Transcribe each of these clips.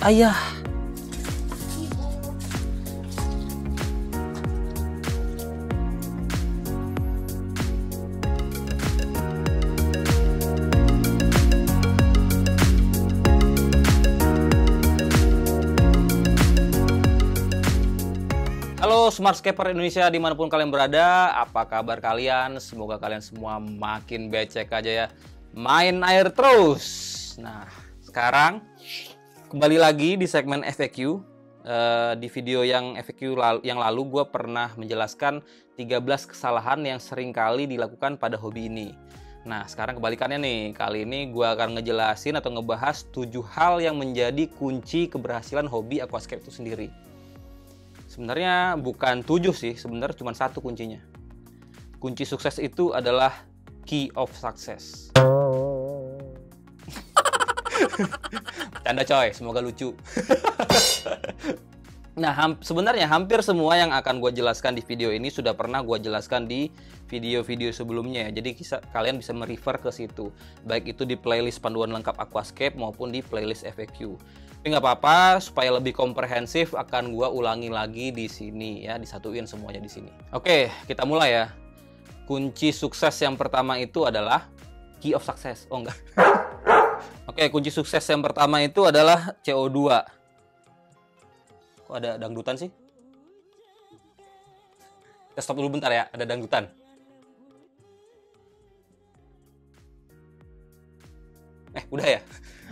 Ayah. Halo Smartscaper Indonesia dimanapun kalian berada, apa kabar kalian? Semoga kalian semua makin becek aja ya, main air terus. Nah sekarang kembali lagi di segmen FAQ. Di video yang FAQ yang lalu gue pernah menjelaskan 13 kesalahan yang sering kali dilakukan pada hobi ini. Nah sekarang kebalikannya nih, kali ini gue akan ngejelasin atau ngebahas 7 hal yang menjadi kunci keberhasilan hobi aquascape itu sendiri. Sebenarnya bukan 7 sih, sebenarnya cuma 1 kuncinya. Kunci sukses itu adalah key of success. Canda coy, semoga lucu. Nah, sebenarnya hampir semua yang akan gue jelaskan di video ini sudah pernah gue jelaskan di video-video sebelumnya. Jadi kalian bisa merefer ke situ, baik itu di playlist panduan lengkap aquascape maupun di playlist FAQ. Tapi nggak apa-apa, supaya lebih komprehensif akan gue ulangi lagi di sini ya, disatuin semuanya di sini. Oke, kita mulai ya. Kunci sukses yang pertama itu adalah key of success. Oh enggak. Oke, kunci sukses yang pertama itu adalah CO2. Kok ada dangdutan sih? Kita stop dulu bentar ya, ada dangdutan. Udah ya?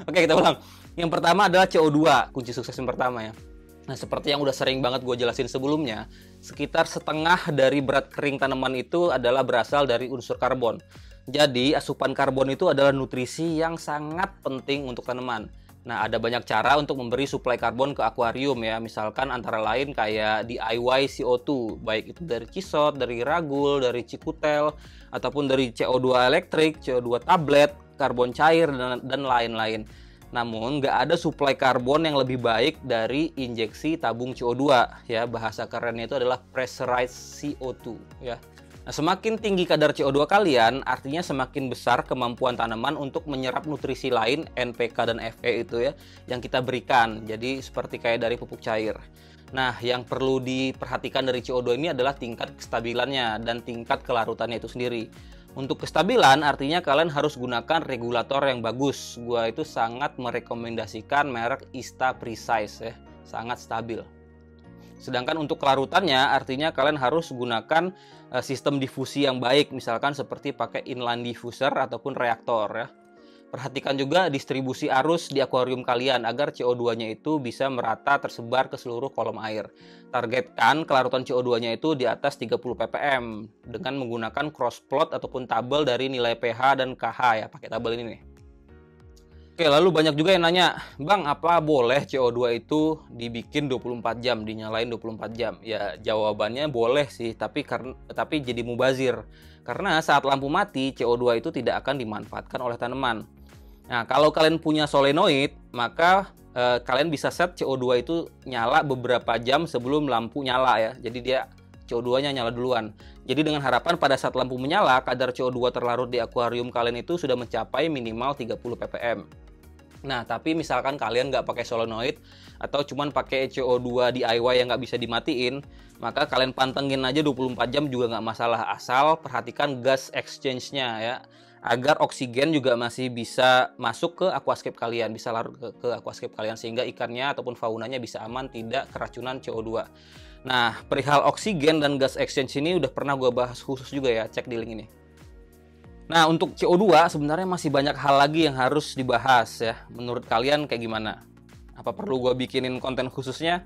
Oke, kita ulang. Yang pertama adalah CO2, kunci sukses yang pertama ya. Nah, seperti yang udah sering banget gue jelasin sebelumnya, sekitar setengah dari berat kering tanaman itu adalah berasal dari unsur karbon. Jadi, asupan karbon itu adalah nutrisi yang sangat penting untuk tanaman. Nah, ada banyak cara untuk memberi suplai karbon ke akuarium ya. Misalkan antara lain kayak DIY CO2, baik itu dari Cisot, dari Ragul, dari Cikutel, ataupun dari CO2 elektrik, CO2 tablet, karbon cair, dan lain-lain. Namun, nggak ada suplai karbon yang lebih baik dari injeksi tabung CO2 ya. Bahasa kerennya itu adalah pressurized CO2 ya. Nah, semakin tinggi kadar CO2 kalian, artinya semakin besar kemampuan tanaman untuk menyerap nutrisi lain, NPK dan Fe itu ya, yang kita berikan. Jadi seperti kayak dari pupuk cair. Nah, yang perlu diperhatikan dari CO2 ini adalah tingkat kestabilannya dan tingkat kelarutannya itu sendiri. Untuk kestabilan artinya kalian harus gunakan regulator yang bagus. Gua itu sangat merekomendasikan merek Ista Precise ya, sangat stabil. Sedangkan untuk kelarutannya artinya kalian harus gunakan sistem difusi yang baik, misalkan seperti pakai inline diffuser ataupun reaktor ya. Perhatikan juga distribusi arus di akuarium kalian agar CO2-nya itu bisa merata tersebar ke seluruh kolom air. Targetkan kelarutan CO2-nya itu di atas 30 ppm dengan menggunakan cross plot ataupun tabel dari nilai pH dan KH ya, pakai tabel ini nih. Oke, lalu banyak juga yang nanya, "Bang, apa boleh CO2 itu dibikin 24 jam, dinyalain 24 jam?" Ya, jawabannya boleh sih, tapi jadi mubazir. Karena saat lampu mati, CO2 itu tidak akan dimanfaatkan oleh tanaman. Nah, kalau kalian punya solenoid, maka kalian bisa set CO2 itu nyala beberapa jam sebelum lampu nyala ya. Jadi dia CO2-nya nyala duluan. Jadi dengan harapan pada saat lampu menyala, kadar CO2 terlarut di akuarium kalian itu sudah mencapai minimal 30 ppm. Nah, tapi misalkan kalian nggak pakai solenoid atau cuman pakai CO2 DIY yang nggak bisa dimatiin, maka kalian pantengin aja 24 jam juga nggak masalah. Asal perhatikan gas exchange-nya ya, agar oksigen juga masih bisa masuk ke aquascape kalian, bisa larut ke aquascape kalian, sehingga ikannya ataupun faunanya bisa aman, tidak keracunan CO2. Nah, perihal oksigen dan gas exchange ini udah pernah gue bahas khusus juga ya, cek di link ini. Nah, untuk CO2 sebenarnya masih banyak hal lagi yang harus dibahas ya. Menurut kalian kayak gimana? Apa perlu gue bikinin konten khususnya?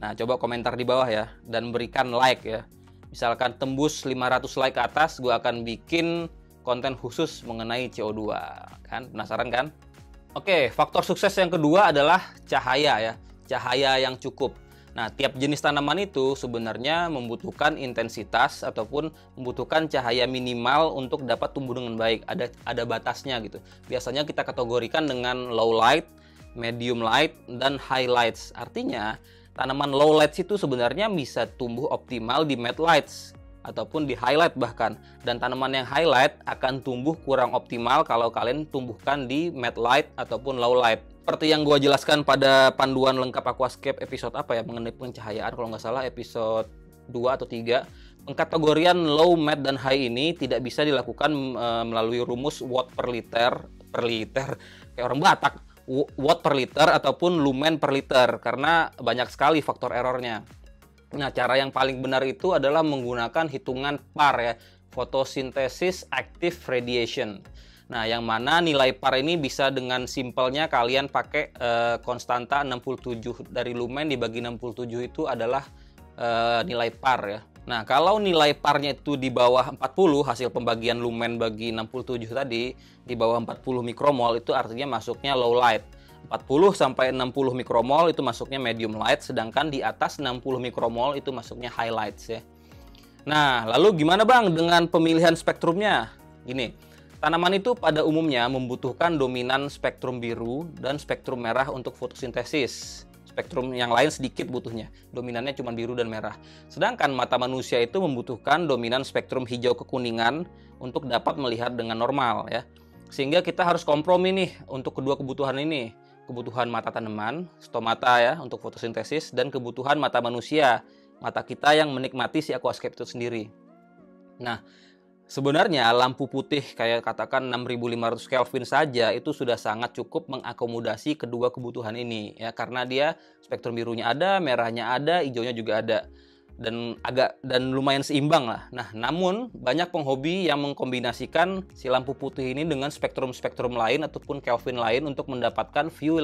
Nah, coba komentar di bawah ya, dan berikan like ya. Misalkan tembus 500 like ke atas, gue akan bikin konten khusus mengenai CO2. Kan? Penasaran kan? Oke, faktor sukses yang kedua adalah cahaya ya. Cahaya yang cukup. Nah, tiap jenis tanaman itu sebenarnya membutuhkan intensitas ataupun membutuhkan cahaya minimal untuk dapat tumbuh dengan baik. Ada batasnya gitu. Biasanya kita kategorikan dengan low light, medium light, dan high lights. Artinya, tanaman low lights itu sebenarnya bisa tumbuh optimal di matte lights ataupun di highlight bahkan. Dan tanaman yang highlight akan tumbuh kurang optimal kalau kalian tumbuhkan di matte light ataupun low light. Seperti yang gua jelaskan pada panduan lengkap Aquascape episode apa ya, mengenai pencahayaan, kalau nggak salah episode 2 atau 3, pengkategorian low, mid, dan high ini tidak bisa dilakukan melalui rumus watt per liter, kayak orang Batak, watt per liter ataupun lumen per liter, karena banyak sekali faktor errornya. Nah, cara yang paling benar itu adalah menggunakan hitungan PAR ya, photosynthesis active radiation. Nah, yang mana nilai PAR ini bisa dengan simpelnya kalian pakai konstanta 67 dari lumen dibagi 67 itu adalah nilai PAR ya. Nah, kalau nilai PAR-nya itu di bawah 40, hasil pembagian lumen bagi 67 tadi, di bawah 40 mikromol itu artinya masuknya low light. 40 sampai 60 mikromol itu masuknya medium light, sedangkan di atas 60 mikromol itu masuknya highlights ya. Nah, lalu gimana Bang dengan pemilihan spektrumnya? Gini, tanaman itu pada umumnya membutuhkan dominan spektrum biru dan spektrum merah untuk fotosintesis. Spektrum yang lain sedikit butuhnya, dominannya cuma biru dan merah. Sedangkan mata manusia itu membutuhkan dominan spektrum hijau kekuningan untuk dapat melihat dengan normal ya. Sehingga kita harus kompromi nih untuk kedua kebutuhan ini. Kebutuhan mata tanaman, stomata ya, untuk fotosintesis, dan kebutuhan mata manusia, mata kita yang menikmati si aquascape itu sendiri. Nah, sebenarnya lampu putih kayak katakan 6500 Kelvin saja itu sudah sangat cukup mengakomodasi kedua kebutuhan ini ya, karena dia spektrum birunya ada, merahnya ada, hijaunya juga ada, dan lumayan seimbang lah. Nah, namun banyak penghobi yang mengkombinasikan si lampu putih ini dengan spektrum-spektrum lain ataupun Kelvin lain untuk mendapatkan view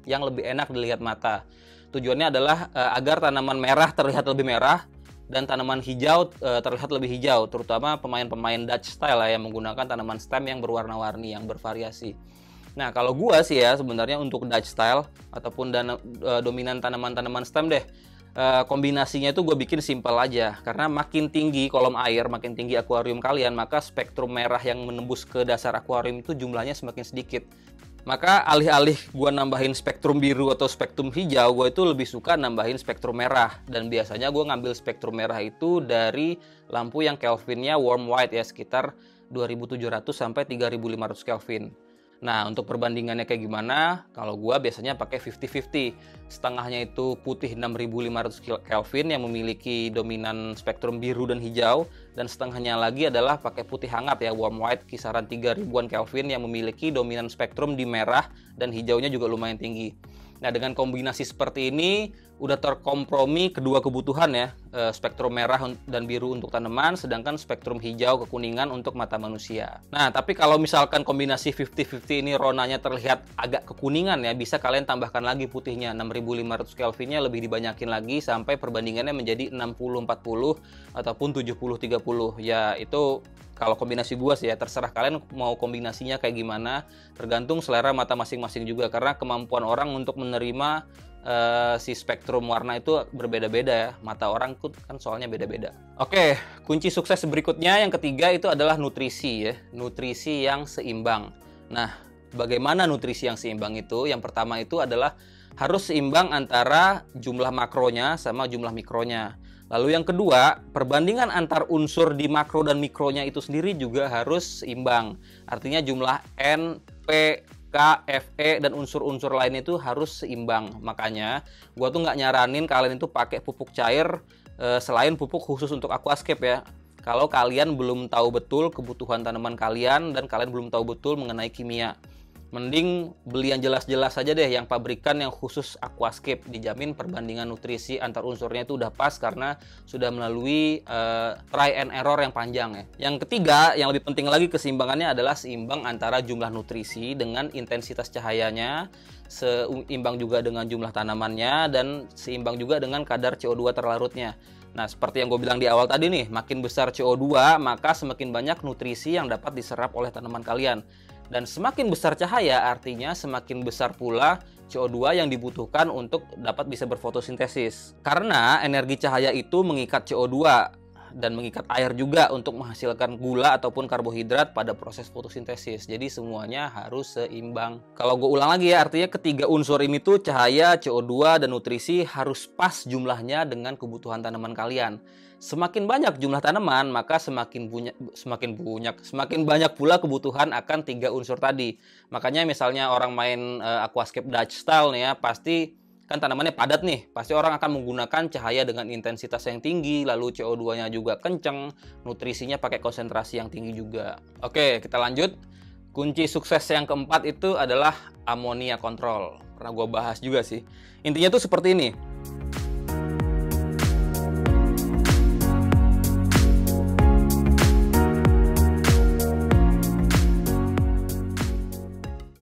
yang lebih enak dilihat mata. Tujuannya adalah agar tanaman merah terlihat lebih merah dan tanaman hijau terlihat lebih hijau, terutama pemain-pemain Dutch style lah, yang menggunakan tanaman stem yang berwarna-warni, yang bervariasi. Nah, kalau gua sih ya sebenarnya untuk Dutch style ataupun dominan tanaman-tanaman stem deh, kombinasinya itu gue bikin simpel aja, karena makin tinggi kolom air, makin tinggi akuarium kalian, maka spektrum merah yang menembus ke dasar akuarium itu jumlahnya semakin sedikit. Maka alih-alih gue nambahin spektrum biru atau spektrum hijau, gue itu lebih suka nambahin spektrum merah. Dan biasanya gue ngambil spektrum merah itu dari lampu yang Kelvinnya warm white ya, sekitar 2700 sampai 3500 Kelvin. Nah, untuk perbandingannya kayak gimana? Kalau gua biasanya pakai 50-50. Setengahnya itu putih 6500 Kelvin yang memiliki dominan spektrum biru dan hijau, dan setengahnya lagi adalah pakai putih hangat ya, warm white, kisaran 3000-an Kelvin yang memiliki dominan spektrum di merah dan hijaunya juga lumayan tinggi. Nah, dengan kombinasi seperti ini udah terkompromi kedua kebutuhan ya, spektrum merah dan biru untuk tanaman, sedangkan spektrum hijau kekuningan untuk mata manusia. Nah, tapi kalau misalkan kombinasi 50-50 ini ronanya terlihat agak kekuningan ya, bisa kalian tambahkan lagi putihnya, 6500 Kelvinnya lebih dibanyakin lagi sampai perbandingannya menjadi 60-40 ataupun 70-30. Ya, itu kalau kombinasi gua sih ya, terserah kalian mau kombinasinya kayak gimana, tergantung selera mata masing-masing juga, karena kemampuan orang untuk menerima si spektrum warna itu berbeda-beda ya, mata orang kan soalnya beda-beda. Oke, kunci sukses berikutnya yang ketiga itu adalah nutrisi ya, nutrisi yang seimbang. Nah, bagaimana nutrisi yang seimbang itu? Yang pertama itu adalah harus seimbang antara jumlah makronya sama jumlah mikronya. Lalu yang kedua, perbandingan antar unsur di makro dan mikronya itu sendiri juga harus seimbang. Artinya jumlah N, P, K, Fe, dan unsur-unsur lain itu harus seimbang. Makanya gua tuh nggak nyaranin kalian itu pakai pupuk cair selain pupuk khusus untuk aquascape ya. Kalau kalian belum tahu betul kebutuhan tanaman kalian dan kalian belum tahu betul mengenai kimia, mending beli yang jelas-jelas saja deh, yang pabrikan yang khusus aquascape. Dijamin perbandingan nutrisi antar unsurnya itu udah pas karena sudah melalui try and error yang panjang ya. Yang ketiga, yang lebih penting lagi keseimbangannya adalah seimbang antara jumlah nutrisi dengan intensitas cahayanya, seimbang juga dengan jumlah tanamannya, dan seimbang juga dengan kadar CO2 terlarutnya. Nah, seperti yang gue bilang di awal tadi nih, makin besar CO2 maka semakin banyak nutrisi yang dapat diserap oleh tanaman kalian. Dan semakin besar cahaya artinya semakin besar pula CO2 yang dibutuhkan untuk dapat bisa berfotosintesis. Karena energi cahaya itu mengikat CO2 dan mengikat air juga untuk menghasilkan gula ataupun karbohidrat pada proses fotosintesis. Jadi semuanya harus seimbang. Kalau gue ulang lagi ya, artinya ketiga unsur ini tuh cahaya, CO2, dan nutrisi harus pas jumlahnya dengan kebutuhan tanaman kalian. Semakin banyak jumlah tanaman, maka semakin banyak pula kebutuhan akan tiga unsur tadi. Makanya misalnya orang main aquascape Dutch style nih ya, pasti kan tanamannya padat nih, pasti orang akan menggunakan cahaya dengan intensitas yang tinggi, lalu CO2-nya juga kenceng, nutrisinya pakai konsentrasi yang tinggi juga. Oke, kita lanjut. Kunci sukses yang keempat itu adalah amonia control. Pernah gue bahas juga sih. Intinya tuh seperti ini.